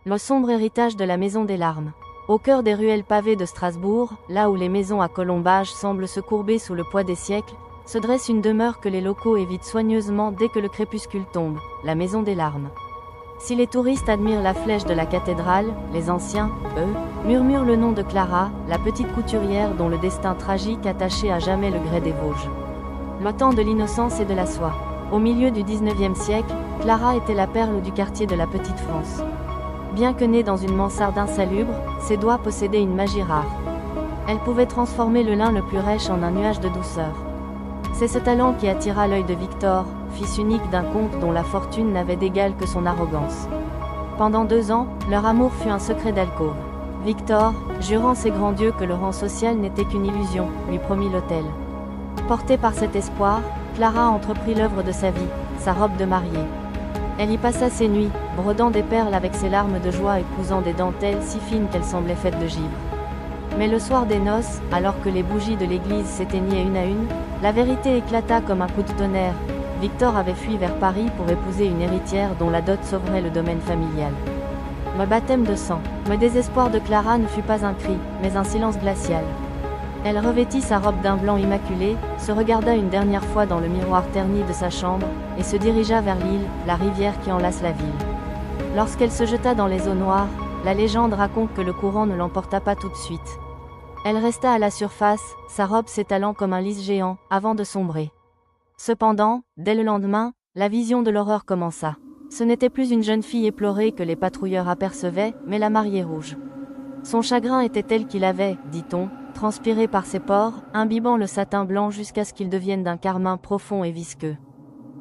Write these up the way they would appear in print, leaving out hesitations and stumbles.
Le sombre héritage de la Maison des Larmes. Au cœur des ruelles pavées de Strasbourg, là où les maisons à colombages semblent se courber sous le poids des siècles, se dresse une demeure que les locaux évitent soigneusement dès que le crépuscule tombe, la Maison des Larmes. Si les touristes admirent la flèche de la cathédrale, les anciens, eux, murmurent le nom de Clara, la petite couturière dont le destin tragique attachait à jamais le grès des Vosges. Le temps de l'innocence et de la soie. Au milieu du 19e siècle, Clara était la perle du quartier de la Petite France. Bien que née dans une mansarde insalubre, ses doigts possédaient une magie rare. Elle pouvait transformer le lin le plus rêche en un nuage de douceur. C'est ce talent qui attira l'œil de Victor, fils unique d'un comte dont la fortune n'avait d'égal que son arrogance. Pendant 2 ans, leur amour fut un secret d'alcôve. Victor, jurant ses grands dieux que le rang social n'était qu'une illusion, lui promit l'autel. Portée par cet espoir, Clara entreprit l'œuvre de sa vie, sa robe de mariée. Elle y passa ses nuits, brodant des perles avec ses larmes de joie et cousant des dentelles si fines qu'elles semblaient faites de givre. Mais le soir des noces, alors que les bougies de l'église s'éteignaient une à une, la vérité éclata comme un coup de tonnerre. Victor avait fui vers Paris pour épouser une héritière dont la dot sauverait le domaine familial. Le baptême de sang. Le désespoir de Clara ne fut pas un cri, mais un silence glacial. Elle revêtit sa robe d'un blanc immaculé, se regarda une dernière fois dans le miroir terni de sa chambre, et se dirigea vers l'île, la rivière qui enlace la ville. Lorsqu'elle se jeta dans les eaux noires, la légende raconte que le courant ne l'emporta pas tout de suite. Elle resta à la surface, sa robe s'étalant comme un lys géant, avant de sombrer. Cependant, dès le lendemain, la vision de l'horreur commença. Ce n'était plus une jeune fille éplorée que les patrouilleurs apercevaient, mais la mariée rouge. Son chagrin était tel qu'il avait, dit-on, transpiré par ses pores, imbibant le satin blanc jusqu'à ce qu'il devienne d'un carmin profond et visqueux.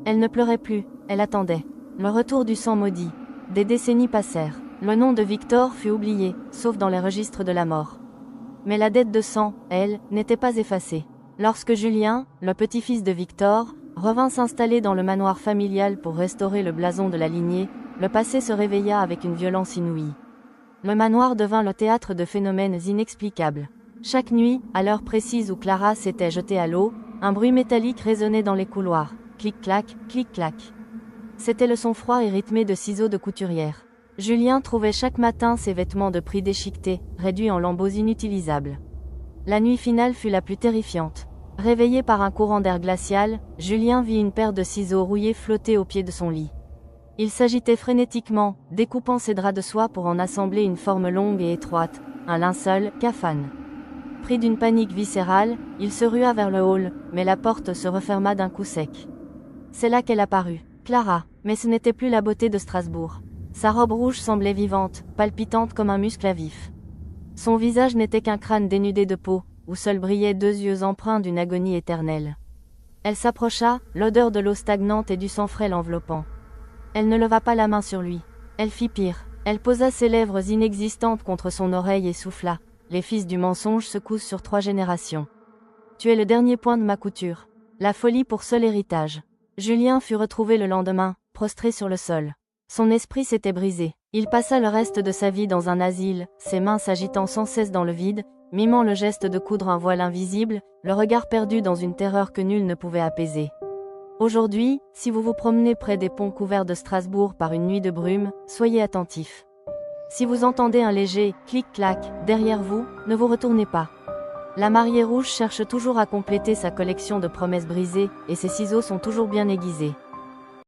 Elle ne pleurait plus, elle attendait. Le retour du sang maudit. Des décennies passèrent. Le nom de Victor fut oublié, sauf dans les registres de la mort. Mais la dette de sang, elle, n'était pas effacée. Lorsque Julien, le petit-fils de Victor, revint s'installer dans le manoir familial pour restaurer le blason de la lignée, le passé se réveilla avec une violence inouïe. Le manoir devint le théâtre de phénomènes inexplicables. Chaque nuit, à l'heure précise où Clara s'était jetée à l'eau, un bruit métallique résonnait dans les couloirs. Clic-clac, clic-clac. C'était le son froid et rythmé de ciseaux de couturière. Julien trouvait chaque matin ses vêtements de prix déchiquetés, réduits en lambeaux inutilisables. La nuit finale fut la plus terrifiante. Réveillé par un courant d'air glacial, Julien vit une paire de ciseaux rouillés flotter au pied de son lit. Il s'agitait frénétiquement, découpant ses draps de soie pour en assembler une forme longue et étroite, un linceul, cafane. Pris d'une panique viscérale, il se rua vers le hall, mais la porte se referma d'un coup sec. C'est là qu'elle apparut, Clara, mais ce n'était plus la beauté de Strasbourg. Sa robe rouge semblait vivante, palpitante comme un muscle à vif. Son visage n'était qu'un crâne dénudé de peau, où seuls brillaient 2 yeux empreints d'une agonie éternelle. Elle s'approcha, l'odeur de l'eau stagnante et du sang frais l'enveloppant. Elle ne leva pas la main sur lui. Elle fit pire. Elle posa ses lèvres inexistantes contre son oreille et souffla. Les fils du mensonge se cousent sur 3 générations. Tu es le dernier point de ma couture. La folie pour seul héritage. Julien fut retrouvé le lendemain, prostré sur le sol. Son esprit s'était brisé. Il passa le reste de sa vie dans un asile, ses mains s'agitant sans cesse dans le vide, mimant le geste de coudre un voile invisible, le regard perdu dans une terreur que nul ne pouvait apaiser. Aujourd'hui, si vous vous promenez près des ponts couverts de Strasbourg par une nuit de brume, soyez attentifs. Si vous entendez un léger « clic-clac » derrière vous, ne vous retournez pas. La mariée rouge cherche toujours à compléter sa collection de promesses brisées, et ses ciseaux sont toujours bien aiguisés.